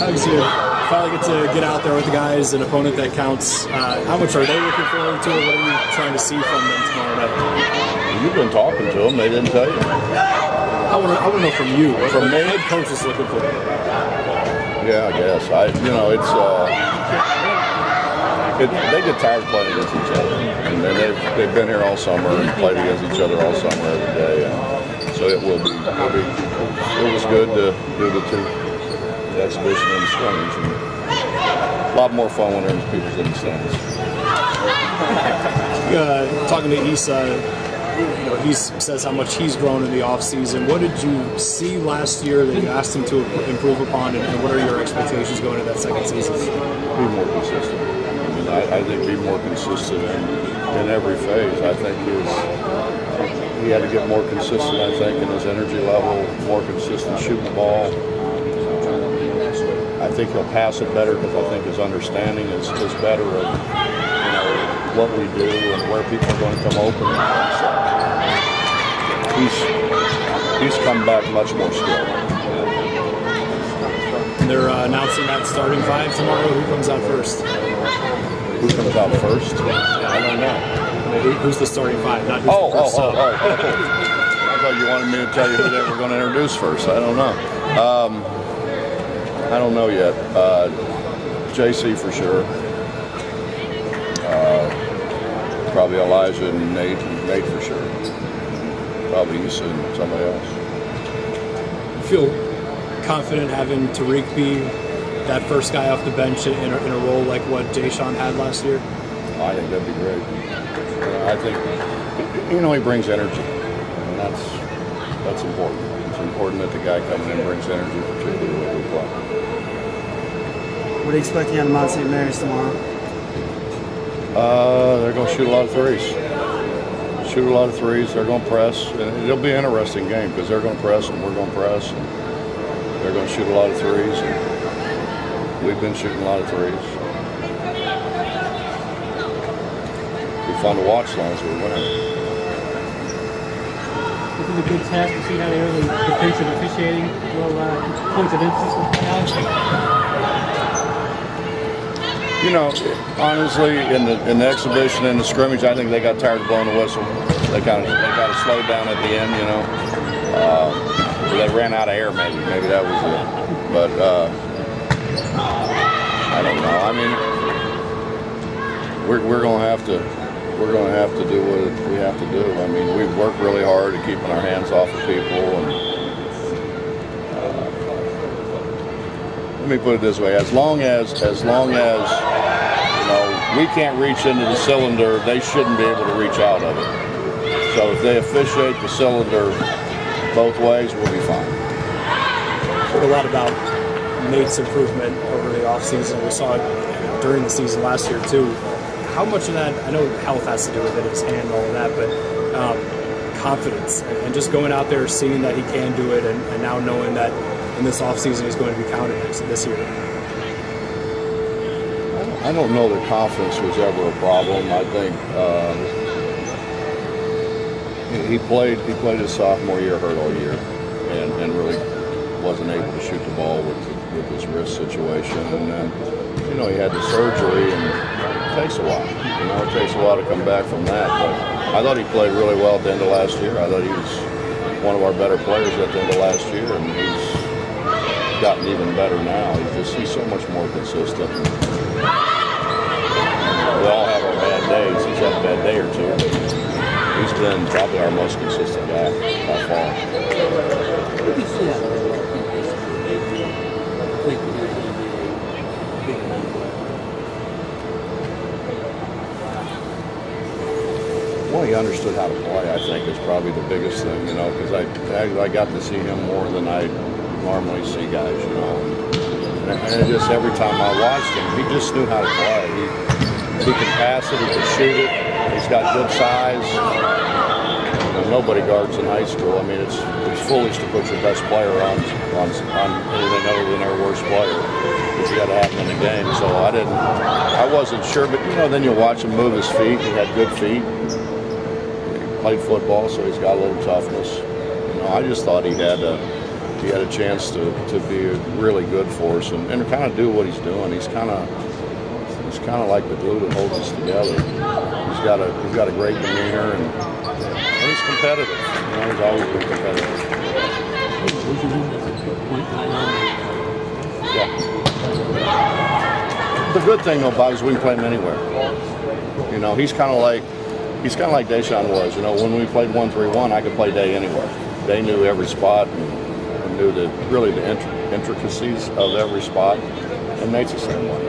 Hugs, you finally get to get out there with the guys, an opponent that counts. How much are they looking forward to it? What are you trying to see from them tomorrow night? You've been talking to them. They didn't tell you. I want to know from you. From the head coach is looking for it. Yeah, I guess. They get tired of playing against each other, and they've been here all summer and played against each other all summer every day. And so it will be. It was good to do the exhibition and the scrimmage, and a lot more fun when there's people in the stands. Talking to Issa, he says how much he's grown in the offseason. What did you see last year that you asked him to improve upon, and what are your expectations going into that second season? Be more consistent. I think be more consistent in every phase. I think he had to get more consistent, I think, in his energy level, more consistent shooting the ball. I think he'll pass it better because I think his understanding is better of what we do and where people are going to come open. So he's come back much more skilled. They're announcing that starting five tomorrow. Who comes out first? Who comes out first? I don't know. Who's the starting five? Not who's the first sub. I thought you wanted me to tell you who they were going to introduce first. I don't know. I don't know yet. JC for sure. Probably Elijah and Nate for sure. Probably Issa and somebody else. You feel confident having Tariq be that first guy off the bench in a role like what Jayshawn had last year? I think that'd be great. I think, he brings energy, and that's important. It's important that the guy coming in brings energy, particularly when we play. What are you expecting out of Mount St. Mary's tomorrow? They're going to shoot a lot of threes. They're going to press. And it'll be an interesting game because they're going to press and we're going to press. And they're going to shoot a lot of threes. And we've been shooting a lot of threes. It'll be fun to watch as long as we win. Is it a good test to see how the early defensive officiating will points of emphasis now? Honestly, in the exhibition and the scrimmage, I think they got tired of blowing the whistle. They got to slow down at the end, They ran out of air, maybe. Maybe that was it. But I don't know. I mean, we're going to have to do what we have to do. I mean, we've worked really hard at keeping our hands off of people. And let me put it this way: as long as we can't reach into the cylinder, they shouldn't be able to reach out of it. So if they officiate the cylinder both ways, we'll be fine. I've heard a lot about Nate's improvement over the offseason. We saw it during the season last year too. How much of that, I know health has to do with it, his hand and all of that, but confidence and just going out there, seeing that he can do it, and now knowing that in this offseason he's going to be counted this year. I don't know that confidence was ever a problem. I think he played his sophomore year hurt all year, and really wasn't able to shoot the ball with his wrist situation. And then, he had the surgery, and it takes a while. It takes a while to come back from that. But I thought he played really well at the end of last year. I thought he was one of our better players at the end of last year, and he's gotten even better now. He's so much more consistent. We all have our bad days. He's had a bad day or two. He's been probably our most consistent guy by far. Well, he understood how to play, I think, is probably the biggest thing, because I got to see him more than I normally see guys, And just every time I watched him, he just knew how to play. He can pass it, he can shoot it, he's got good size. Nobody guards in high school. I mean, it's foolish to put your best player on anything other than their worst player. It's got to happen in the game. So I wasn't sure, but then you watch him move his feet. He had good feet. He played football, so he's got a little toughness. I just thought he had he had a chance to be really good for us and kind of do what he's doing. He's kind of like the glue that holds us together. He's got a great demeanor and he's competitive. You know, he's always been competitive. Yeah. The good thing though, Bob, is we can play him anywhere. You know, he's kind of like Deshaun was. You know, when we played 1-3-1, I could play Day anywhere. They knew every spot and knew the intricacies of every spot, and Nate's the same way.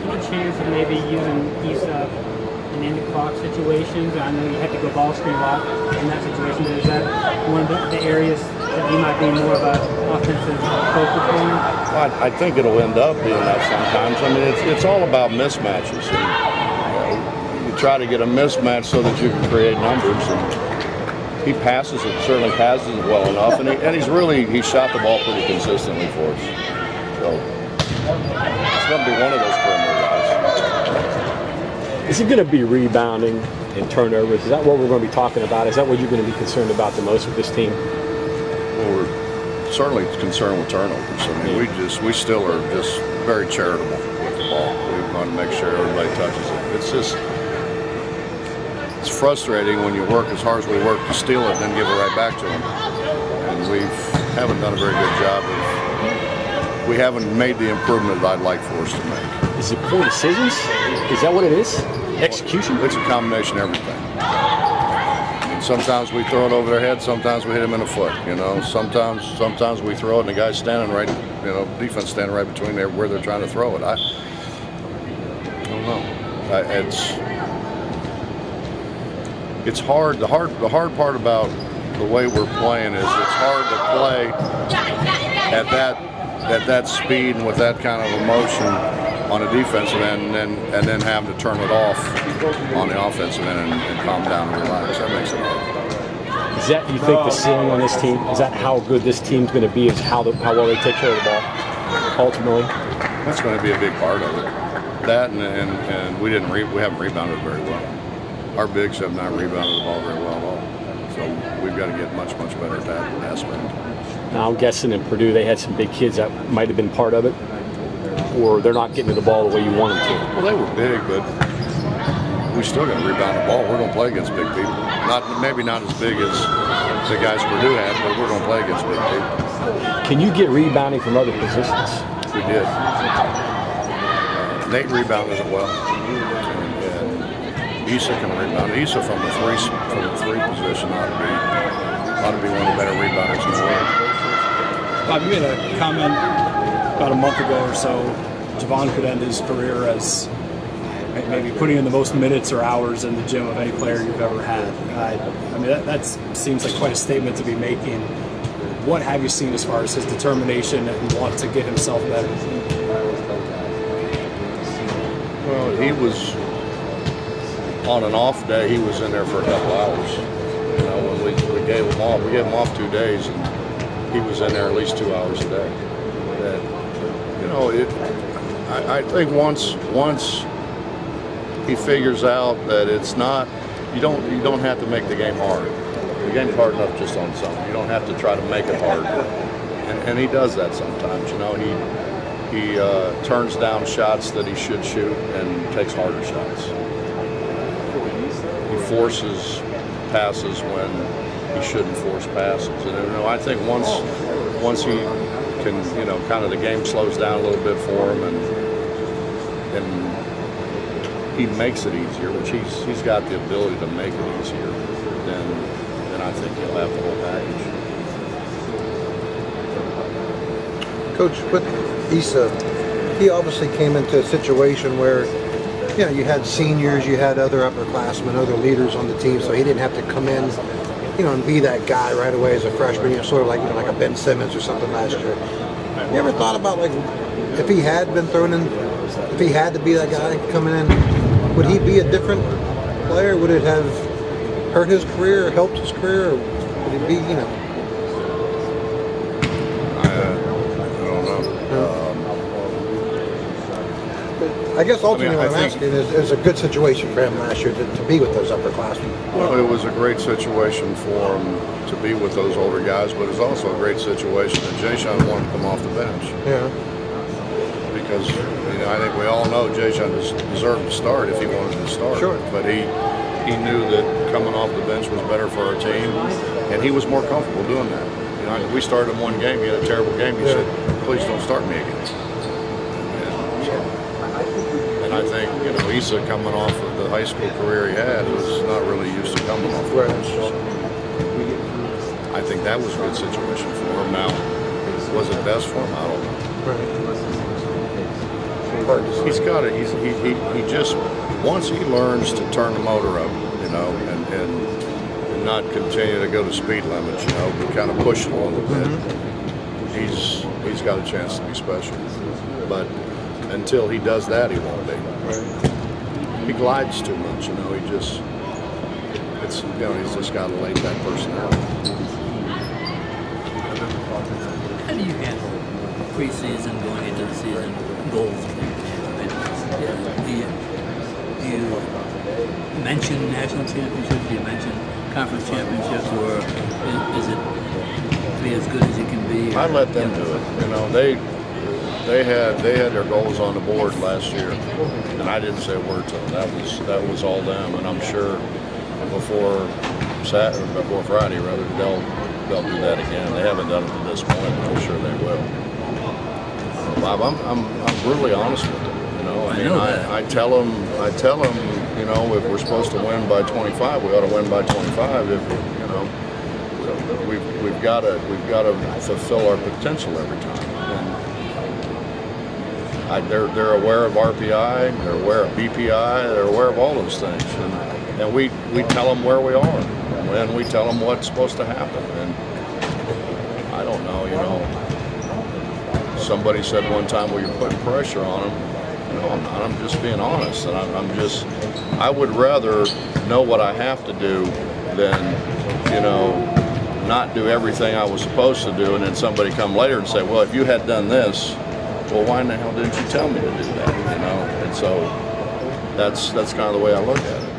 Any chance of maybe using Issa in end of clock situations? I know you had to go ball screen a lot in that situation, but is that one of the areas that you might be more of an offensive focal point? Well, I think it'll end up being that sometimes. I mean, it's all about mismatches. And, you try to get a mismatch so that you can create numbers. And he passes it, certainly passes it well enough, and he shot the ball pretty consistently for us. So it's going to be one of those perimeter guys. Is it going to be rebounding and turnovers? Is that what we're going to be talking about? Is that what you're going to be concerned about the most with this team? Well, we're certainly concerned with turnovers. I mean, we still are just very charitable with the ball. We want to make sure everybody touches it. It's frustrating when you work as hard as we work to steal it and then give it right back to them. And we haven't done a very good job we haven't made the improvement that I'd like for us to make. Is it poor decisions? Is that what it is? Execution? It's a combination of everything. And sometimes we throw it over their head, sometimes we hit them in the foot. You know, sometimes we throw it and the guy's standing right, you know, defense standing right between there where they're trying to throw it. I don't know. It's hard. The hard part about the way we're playing is it's hard to play at that speed and with that kind of emotion on a defensive end, and then have to turn it off on the offensive end and calm down and relax. That makes it hard. Is that, you think, the ceiling on this team? Is that how good this team's going to be? Is how well they take care of the ball ultimately? That's going to be a big part of it. That and we haven't rebounded very well. Our bigs have not rebounded the ball very well at all. So we've got to get much better at that aspect. Now, I'm guessing in Purdue they had some big kids that might have been part of it, or they're not getting to the ball the way you want them to. Well, they were big, but we still got to rebound the ball. We're going to play against big people. Maybe not as big as the guys Purdue had, but we're going to play against big people. Can you get rebounding from other positions? We did. Nate rebounded it well. And Issa can rebound. Issa from the three position ought to be one of the better rebounders in the world. Bob, you made a comment about a month ago or so. Javon could end his career as maybe putting in the most minutes or hours in the gym of any player you've ever had. I mean, that seems like quite a statement to be making. What have you seen as far as his determination and want to get himself better? Well, he was on an off day. He was in there for a couple hours. You know, when we gave him off, 2 days, and he was in there at least 2 hours a day. That, you know, I think once he figures out that it's not, you don't have to make the game hard. The game's hard enough just on its own. You don't have to try to make it hard. And he does that sometimes. You know, he turns down shots that he should shoot and takes harder shots. He forces passes when he shouldn't force passes. And you know, I think once he can, you know, kind of the game slows down a little bit for him and he makes it easier, which he's got the ability to make it easier, then I think he'll have the whole package. Coach, with Issa, he obviously came into a situation where, you know, you had seniors, you had other upperclassmen, other leaders on the team, so he didn't have to come in, you know, and be that guy right away as a freshman, you know, sort of like, you know, like a Ben Simmons or something last year. You ever thought about, like, if he had been thrown in, if he had to be that guy coming in, would he be a different player? Would it have hurt his career or helped his career, or would it be, you know? I don't know. I I guess ultimately I what I'm think- asking is, it was a good situation for him last year to be with those upperclassmen. Well, it was a great situation for him to be with those older guys, but it's also a great situation that Jay Sean wanted to come off the bench. Yeah. Because I think we all know Jay Sean deserved to start if he wanted to start. Sure. But he knew that coming off the bench was better for our team, and he was more comfortable doing that. We started him one game, he had a terrible game. He said, "Please don't start me again." And I think Issa coming off of the high school career he had was not really used to coming off the bench. So I think that was a good situation for him. Now, was it best for him? I don't know. He's got it. He just once he learns to turn the motor up, and not continue to go to speed limits, but kind of push it a little bit. He's got a chance to be special. But until he does that, he won't be. He glides too much, He just he's just got a laid back personality. How do you handle preseason, going into the season, goals? Do you mention national championships? Do you mention conference championships, or is it be as good as you can be? I let them do it. They had their goals on the board last year, and I didn't say a word to them. That was all them, and I'm sure before Friday, rather, they'll do that again. They haven't done it to this point, but I'm sure they will. Bob, I'm brutally honest with them. I tell them, if we're supposed to win by 25, we ought to win by 25. If we've got to fulfill our potential every time. And they're aware of RPI, they're aware of BPI, they're aware of all those things, and we tell them where we are, and we tell them what's supposed to happen. And I don't know, somebody said one time, well, you're putting pressure on them. No, I'm not. I'm just being honest, and I would rather know what I have to do than, not do everything I was supposed to do, and then somebody come later and say, well, if you had done this, well, why in the hell didn't you tell me to do that? And so that's kind of the way I look at it.